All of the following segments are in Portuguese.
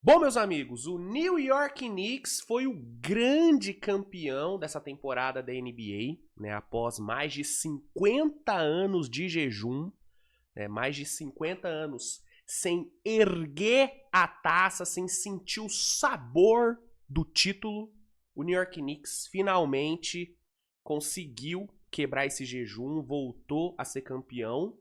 Bom, meus amigos, o New York Knicks foi o grande campeão dessa temporada da NBA, né? Após mais de 50 anos de jejum, né? Mais de 50 anos sem erguer a taça, sem sentir o sabor do título, o New York Knicks finalmente conseguiu quebrar esse jejum, voltou a ser campeão.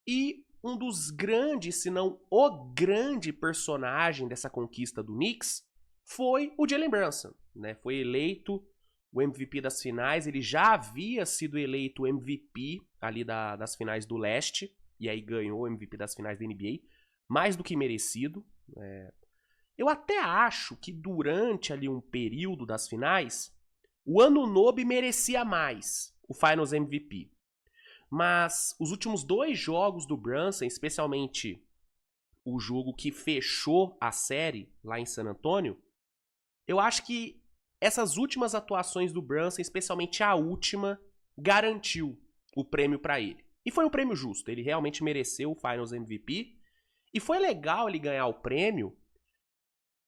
E um dos grandes, se não o grande personagem dessa conquista do Knicks foi o Jalen Brunson, né? Foi eleito o MVP das finais, ele já havia sido eleito MVP ali das finais do leste, e aí ganhou o MVP das finais da NBA, mais do que merecido. Eu até acho que durante ali um período das finais, o Anunoby merecia mais o Finals MVP. Mas os últimos dois jogos do Brunson, especialmente o jogo que fechou a série lá em San Antonio, eu acho que essas últimas atuações do Brunson, especialmente a última, garantiu o prêmio para ele. E foi um prêmio justo, ele realmente mereceu o Finals MVP. E foi legal ele ganhar o prêmio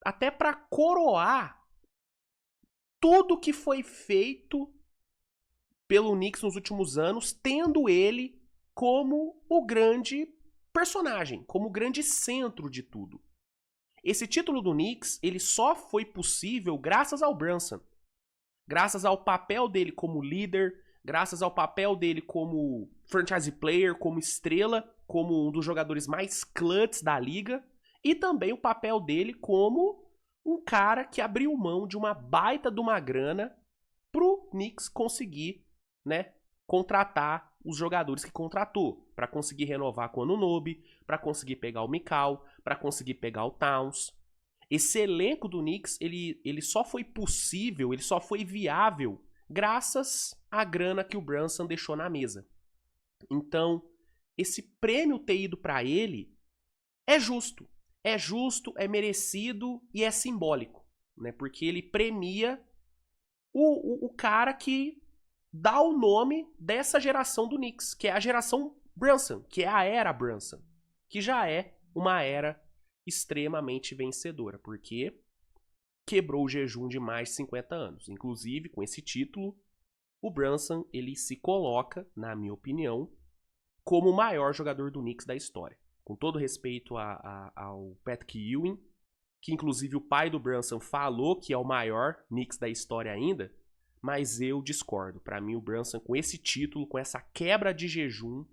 até para coroar tudo que foi feito pelo Knicks nos últimos anos, tendo ele como o grande personagem, como o grande centro de tudo. Esse título do Knicks, ele só foi possível graças ao Brunson. Graças ao papel dele como líder, graças ao papel dele como franchise player, como estrela, como um dos jogadores mais clutch da liga, e também o papel dele como um cara que abriu mão de uma baita de uma grana pro Knicks conseguir, né, contratar os jogadores que contratou, para conseguir renovar com o Anunoby, para conseguir pegar o Mikal, para conseguir pegar o Towns. Esse elenco do Knicks, ele só foi possível, ele só foi viável graças à grana que o Brunson deixou na mesa. Então, esse prêmio ter ido para ele é justo. É justo, é merecido e é simbólico, né? Porque ele premia o cara que dá o nome dessa geração do Knicks, que é a geração Brunson, que é a era Brunson, que já é uma era extremamente vencedora, porque quebrou o jejum de mais de 50 anos. Inclusive, com esse título, o Brunson ele se coloca, na minha opinião, como o maior jogador do Knicks da história. Com todo respeito ao Patrick Ewing, que inclusive o pai do Brunson falou que é o maior Knicks da história ainda, mas eu discordo. Para mim, o Brunson, com esse título, com essa quebra de jejum,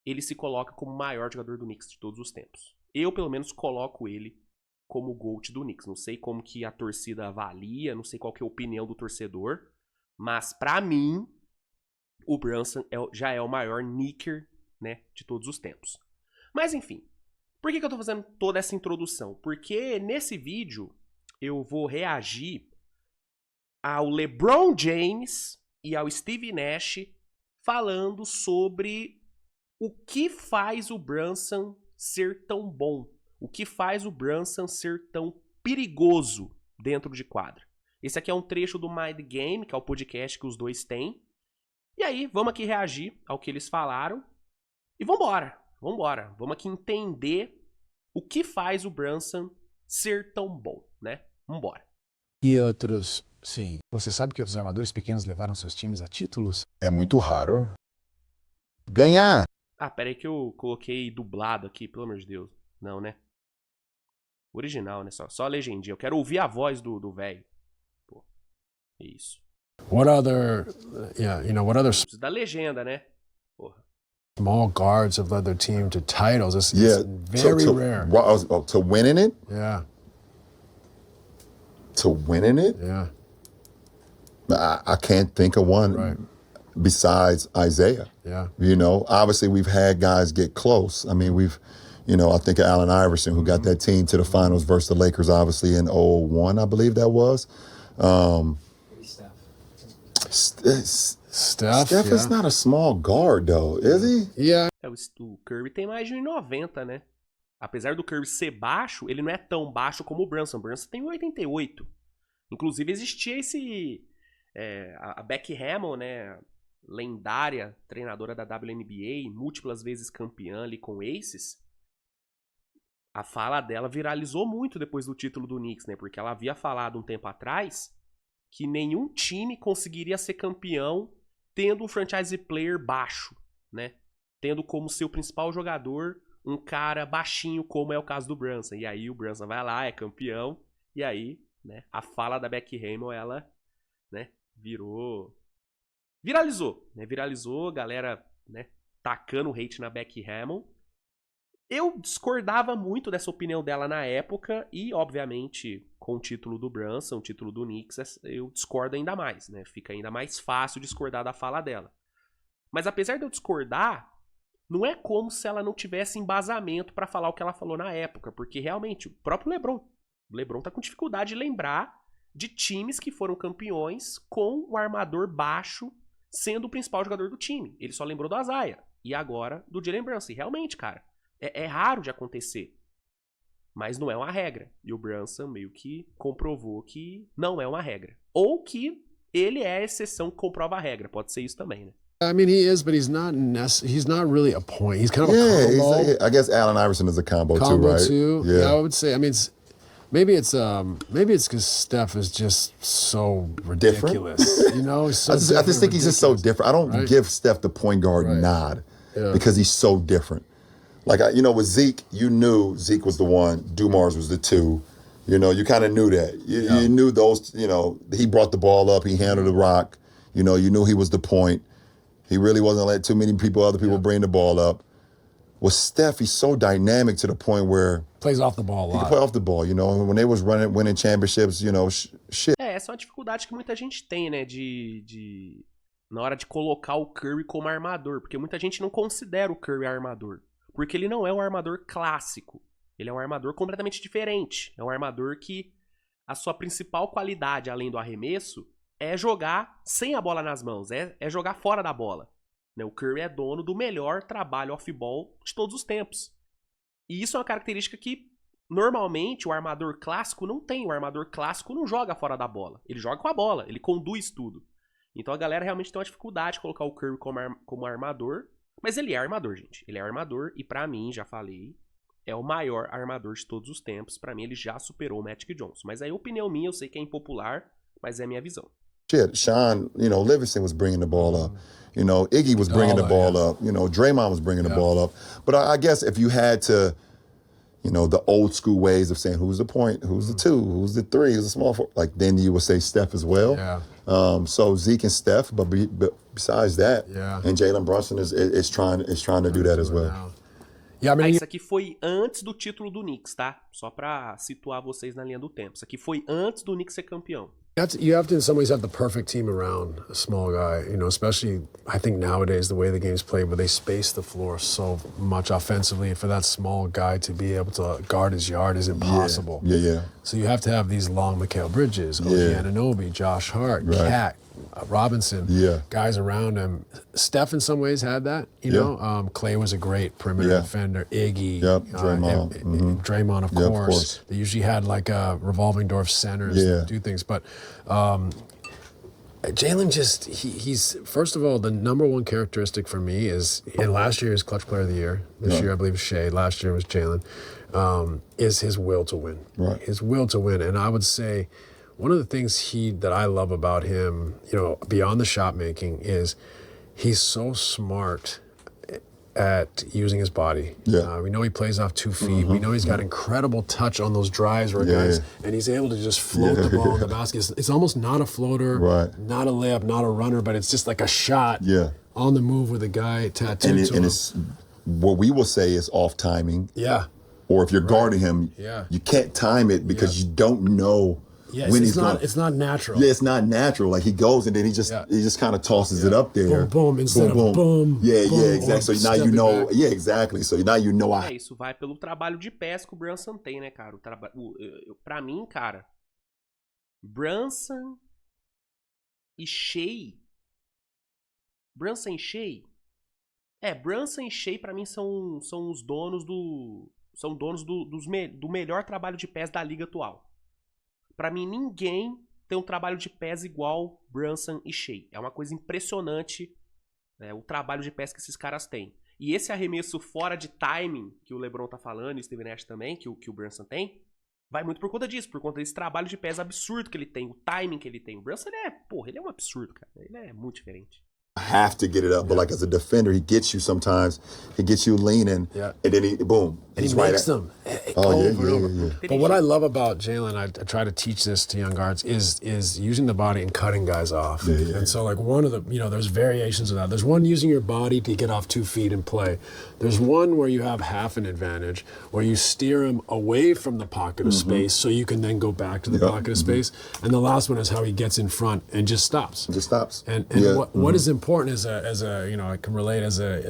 ele se coloca como o maior jogador do Knicks de todos os tempos. Eu, pelo menos, coloco ele como o GOAT do Knicks. Não sei como que a torcida avalia, não sei qual que é a opinião do torcedor, mas para mim, o Brunson já é o maior Knicker, né, de todos os tempos. Mas enfim, por que eu tô fazendo toda essa introdução? Porque nesse vídeo eu vou reagir ao LeBron James e ao Steve Nash falando sobre o que faz o Brunson ser tão bom, o que faz o Brunson ser tão perigoso dentro de quadra. Esse aqui é um trecho do Mind Game, que é o podcast que os dois têm. E aí, vamos aqui reagir ao que eles falaram. E vambora, vambora. Vamos aqui entender o que faz o Brunson ser tão bom, né? Vambora. E outros, sim. Você sabe que outros armadores pequenos levaram seus times a títulos? É muito raro ganhar. Ah, pera aí que eu coloquei dublado aqui, pelo amor de Deus. Não, né? Original, né? Só a legendinha. Eu quero ouvir a voz do velho. Pô, isso. What other, what other Precisa da legenda, né? Porra. small guards have led their team to titles? It's to, rare. To winning it? Yeah, To winning it? yeah. I can't think of one Right. besides Isaiah. Yeah. You know, obviously we've had guys get close. I mean, I think of Allen Iverson, who got that team to the finals versus the Lakers, obviously in 2001, I believe that was. Steph, Steph yeah. is not a small guard, though, is he? Yeah. O Curry tem mais de 1,90, né? Apesar do Curry ser baixo, ele não é tão baixo como o Brunson. O Brunson tem 1,88. Inclusive existia a Becky Hammond, né? Lendária treinadora da WNBA, múltiplas vezes campeã ali com Aces. a fala dela viralizou muito depois do título do Knicks, né? Porque ela havia falado um tempo atrás que nenhum time conseguiria ser campeão tendo um franchise player baixo, né? Tendo como seu principal jogador um cara baixinho, como é o caso do Brunson. E aí o Brunson vai lá, é campeão, e aí, né, a fala da Becky Hammon, ela, né, viralizou, né? Viralizou, galera, né, tacando hate na Becky Hammon. Eu discordava muito dessa opinião dela na época e, obviamente, com o título do Brunson, o título do Knicks, eu discordo ainda mais, né? Fica ainda mais fácil discordar da fala dela. Mas apesar de eu discordar, não é como se ela não tivesse embasamento pra falar o que ela falou na época, porque realmente, o próprio LeBron tá com dificuldade de lembrar de times que foram campeões com o armador baixo sendo o principal jogador do time. Ele só lembrou do Isaiah e agora do Jalen Brunson. E realmente, cara, é raro de acontecer, mas não é uma regra. E o Brunson meio que comprovou que não é uma regra. Ou que ele é a exceção que comprova a regra. Pode ser isso também, né? I mean, he is, but he's not really a point. He's kind of a Yeah, combo. I guess Allen Iverson is a combo too, Combo right? too. Yeah. I would say. I mean, maybe it's because Steph is just so Different? ridiculous. You know, he's so I just think he's just so ridiculous. different. I don't Right. give Steph the point guard Right. nod Yeah. because he's so different. Like, with Zeke, you knew Zeke was the one, Dumars was the two. You kind of knew that. You knew those, he brought the ball up, he handled the rock. You knew he was the point. He really wasn't letting other people bring the ball up. With Steph, he's so dynamic to the point where Plays off the ball a he lot. can play off the ball. When they was winning championships, shit. Essa é uma dificuldade que muita gente tem, né? Na hora de colocar o Curry como armador. Porque muita gente não considera o Curry armador. Porque ele não é um armador clássico. Ele é um armador completamente diferente. É um armador que a sua principal qualidade, além do arremesso, é jogar sem a bola nas mãos. É jogar fora da bola. Né? O Curry é dono do melhor trabalho off-ball de todos os tempos. E isso é uma característica que, normalmente, o armador clássico não tem. O armador clássico não joga fora da bola. Ele joga com a bola. Ele conduz tudo. Então a galera realmente tem uma dificuldade de colocar o Curry como armador. Mas ele é armador, gente. Ele é armador e pra mim, já falei, é o maior armador de todos os tempos. Pra mim ele já superou o Magic Johnson. Mas aí, opinião minha, eu sei que é impopular, mas é a minha visão. Shit, Sean, Livingston was bringing the ball up. Iggy was bringing the ball up. Draymond was bringing the ball up. But I guess if you had to, the old school ways of saying who's the point, who's the two, who's the three, who's the small four, like then you would say Steph as well. Yeah. So Zeke and Steph, but besides that, and Jalen Brunson is trying to do that as well. Yeah, I mean, Isso aqui foi antes do título do Knicks, tá? Só pra situar vocês na linha do tempo. Isso aqui foi antes do Knicks ser campeão. you have to in some ways have the perfect team around a small guy, especially I think nowadays the way the game's played where they space the floor so much offensively, for that small guy to be able to guard his yard is impossible. Yeah. So you have to have these long Mikal Bridges, OG Anunoby, Josh Hart, Right. Cat, Robinson, guys around him. Steph in some ways had that, Clay was a great perimeter defender, Iggy, Draymond. Draymond of Yeah, of course. course. They usually had like a revolving door of centers to do things, but Jalen he's first of all, the number one characteristic for me is, and last year is Clutch Player of the Year. This year I believe is Shea. Last year was Jalen. Is his will to win. Right. His will to win. And I would say one of the things that I love about him, beyond the shot making, is he's so smart at using his body. Yeah. We know he plays off 2 feet. We know he's got incredible touch on those drives where guys, and he's able to just float the ball in the basket. It's almost not a floater, not a layup, not a runner, but it's just like a shot on the move with a guy tattooed to him. And it's what we will say is off timing. Yeah. Or if you're guarding him, you can't time it because you don't know when he's going. It's not natural. Yeah, it's not natural. Like he goes and then he just kind of tosses it up there. Boom, boom, instead of boom. Yeah, boom, exactly. So now step you it know. back. Yeah, exactly. So now you know. Isso vai pelo trabalho de pés que o Brunson tem, né, cara? Pra mim, cara, Brunson e Shea. Brunson e Shea pra mim são os donos do melhor trabalho de pés da liga atual. Pra mim, ninguém tem um trabalho de pés igual Brunson e Shea. É uma coisa impressionante, né, o trabalho de pés que esses caras têm. E esse arremesso fora de timing que o LeBron tá falando, e o Steve Nash também, que o Brunson tem, vai muito por conta disso, por conta desse trabalho de pés absurdo que ele tem, o timing que ele tem. O Brunson, ele é um absurdo, cara. Ele é muito diferente. Have to get it up, but like as a defender, he gets you sometimes. He gets you leaning, and then boom, and he's he right makes at them over and over. But what I love about Jalen, I try to teach this to young guards, is using the body and cutting guys off. And so like one of the, there's variations of that. There's one using your body to get off 2 feet and play. There's one where you have half an advantage, where you steer him away from the pocket of space so you can then go back to the pocket of space. And the last one is how he gets in front and just stops. And what is important as a I can relate as a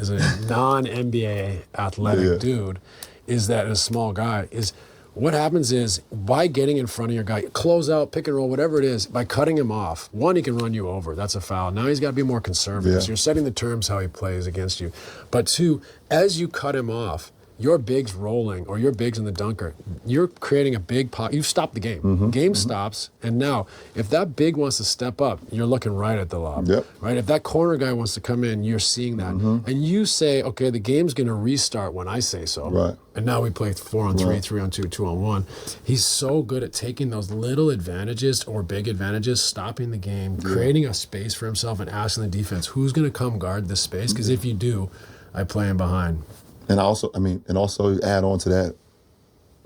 non-NBA athletic dude, is that as a small guy, is what happens is by getting in front of your guy, close out, pick and roll, whatever it is, by cutting him off, one, he can run you over. That's a foul. Now he's got to be more conservative. So you're setting the terms how he plays against you. But two, as you cut him off, your big's rolling, or your big's in the dunker, you're creating a big pocket. You've stopped the game. Game stops, and now if that big wants to step up, you're looking right at the lob. Right? If that corner guy wants to come in, you're seeing that. And you say, okay, the game's going to restart when I say so. Right. And now we play 4-on-3, 3-on-2, 2-on-1. He's so good at taking those little advantages or big advantages, stopping the game, creating a space for himself, and asking the defense, who's going to come guard this space? Because if you do, I play him behind. And also add on to that,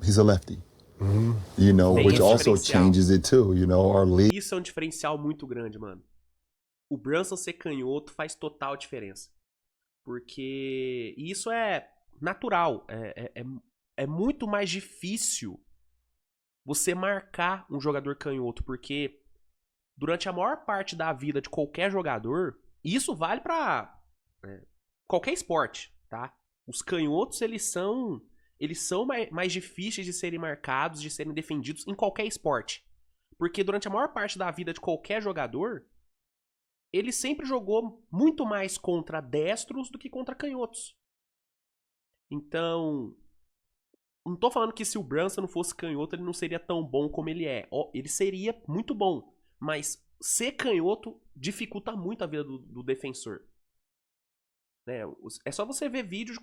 he's a lefty. Which also changes it too. Our league. Isso é um diferencial muito grande, mano. O Brunson ser canhoto faz total diferença. Porque isso é natural. É muito mais difícil você marcar um jogador canhoto, porque durante a maior parte da vida de qualquer jogador, isso vale pra qualquer esporte, tá? Os canhotos, eles são mais difíceis de serem marcados, de serem defendidos em qualquer esporte. Porque durante a maior parte da vida de qualquer jogador, ele sempre jogou muito mais contra destros do que contra canhotos. Então, não tô falando que se o Brunson não fosse canhoto, ele não seria tão bom como ele é. Ele seria muito bom, mas ser canhoto dificulta muito a vida do defensor. É só você ver vídeo de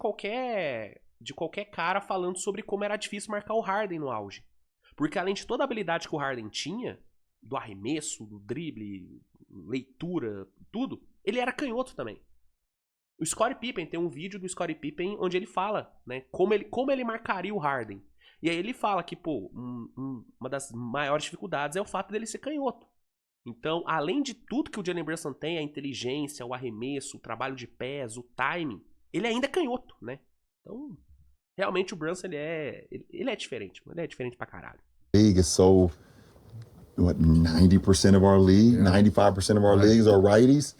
qualquer cara falando sobre como era difícil marcar o Harden no auge. Porque além de toda a habilidade que o Harden tinha, do arremesso, do drible, leitura, tudo, ele era canhoto também. O Scottie Pippen, tem um vídeo do Scottie Pippen onde ele fala, como ele marcaria o Harden. E aí ele fala que, uma das maiores dificuldades é o fato dele ser canhoto. Então, além de tudo que o Jalen Brunson tem, a inteligência, o arremesso, o trabalho de pés, o timing, ele ainda é canhoto, né? Então, realmente o Brunson, ele é diferente. Ele é diferente pra caralho. League is so, 90% of our league, 95% of our leagues are righties,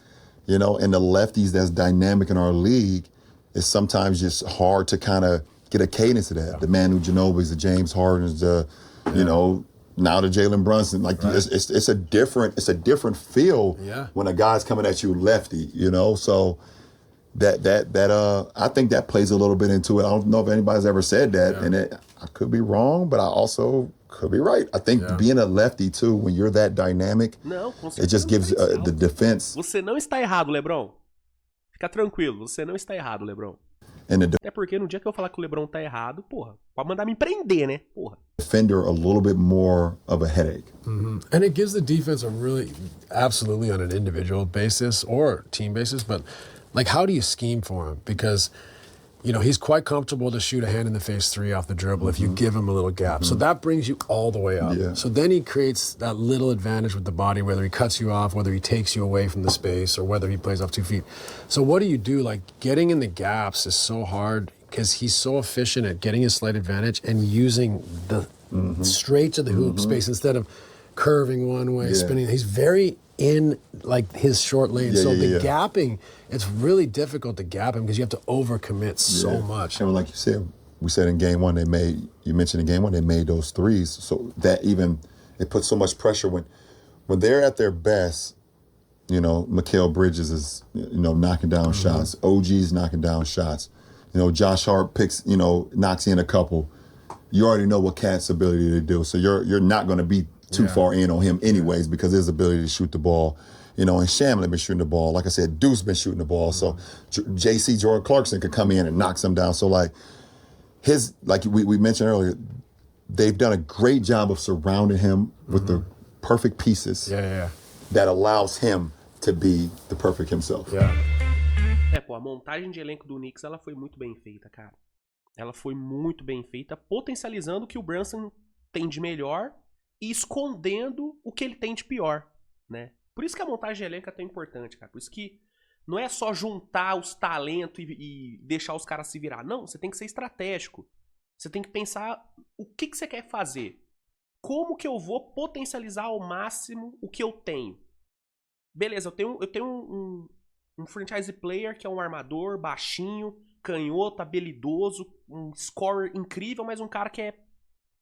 and the lefties that's dynamic in our league is sometimes just hard to kind of get a cadence of that. The Manu Ginobili's, the James Hardens, now the Jalen Brunson, it's a different feel when a guy's coming at you lefty, So that I think that plays a little bit into it. I don't know if anybody's ever said that, and I could be wrong, but I also could be right. I think being a lefty too, when you're that dynamic, it just gives the defense. Você não está errado, LeBron. Fica tranquilo, você não está errado, LeBron. Até porque no dia que eu falar que o LeBron tá errado, pode mandar me prender, né? Defender a little bit more of a headache. And it gives the defense absolutely on an individual basis or team basis, but like how do you scheme for him? Because, he's quite comfortable to shoot a hand-in-the-face 3 off the dribble if you give him a little gap. So that brings you all the way up. So then he creates that little advantage with the body, whether he cuts you off, whether he takes you away from the space, or whether he plays off 2 feet. So what do you do? Like, getting in the gaps is so hard because he's so efficient at getting a slight advantage and using the straight to the hoop space instead of curving one way, spinning. He's very in his short lane. Gapping, it's really difficult to gap him because you have to overcommit so much. And like you said, we said in game one you mentioned in game one they made those threes. So that it puts so much pressure when they're at their best. Mikal Bridges is knocking down shots. OG's knocking down shots. Josh Hart knocks in a couple. You already know what Cat's ability to do. So you're not going to be too far in on him anyways because his ability to shoot the ball You know, and Shamlin been shooting the ball. Like I said, Deuce been shooting the ball. So JC, Jordan Clarkson, could come in and knock some down. So like we mentioned earlier, they've done a great job of surrounding him with the perfect pieces that allows him to be the perfect himself. A montagem de elenco do Knicks, ela foi muito bem feita, cara. Ela foi muito bem feita, potencializando o que o Brunson tem de melhor e escondendo o que ele tem de pior, né? Por isso que a montagem de elenco é tão importante, cara. Por isso que não é só juntar os talentos e deixar os caras se virar. Não, você tem que ser estratégico. Você tem que pensar o que você quer fazer. Como que eu vou potencializar ao máximo o que eu tenho? Beleza, eu tenho um franchise player que é um armador baixinho, canhoto, habilidoso, um scorer incrível, mas um cara que é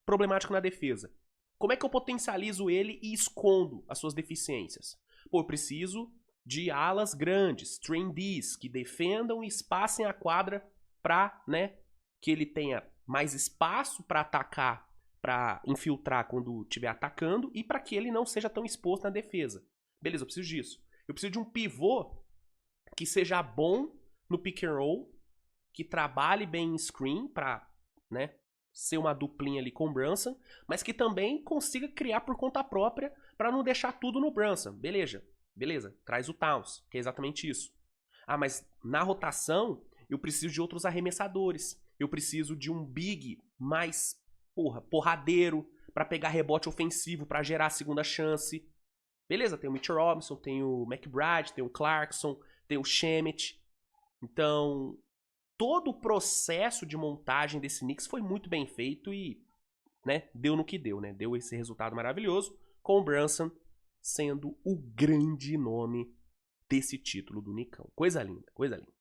problemático na defesa. Como é que eu potencializo ele e escondo as suas deficiências? Pô, eu preciso de alas grandes, 3Ds, que defendam e espacem a quadra para, né, que ele tenha mais espaço para atacar, para infiltrar quando estiver atacando e para que ele não seja tão exposto na defesa. Beleza, eu preciso disso. Eu preciso de um pivô que seja bom no pick and roll, que trabalhe bem em screen para, né, ser uma duplinha ali com o Brunson, mas que também consiga criar por conta própria para não deixar tudo no Brunson. Beleza, traz o Towns, que é exatamente isso. Ah, mas na rotação eu preciso de outros arremessadores. Eu preciso de um big mais, porradeiro para pegar rebote ofensivo, para gerar a segunda chance. Beleza, tem o Mitchell Robinson, tem o McBride, tem o Clarkson, tem o Shamet. Então, todo o processo de montagem desse Knicks foi muito bem feito e, né, deu no que deu, né? Deu esse resultado maravilhoso, com o Brunson sendo o grande nome desse título do Knickão. Coisa linda, coisa linda.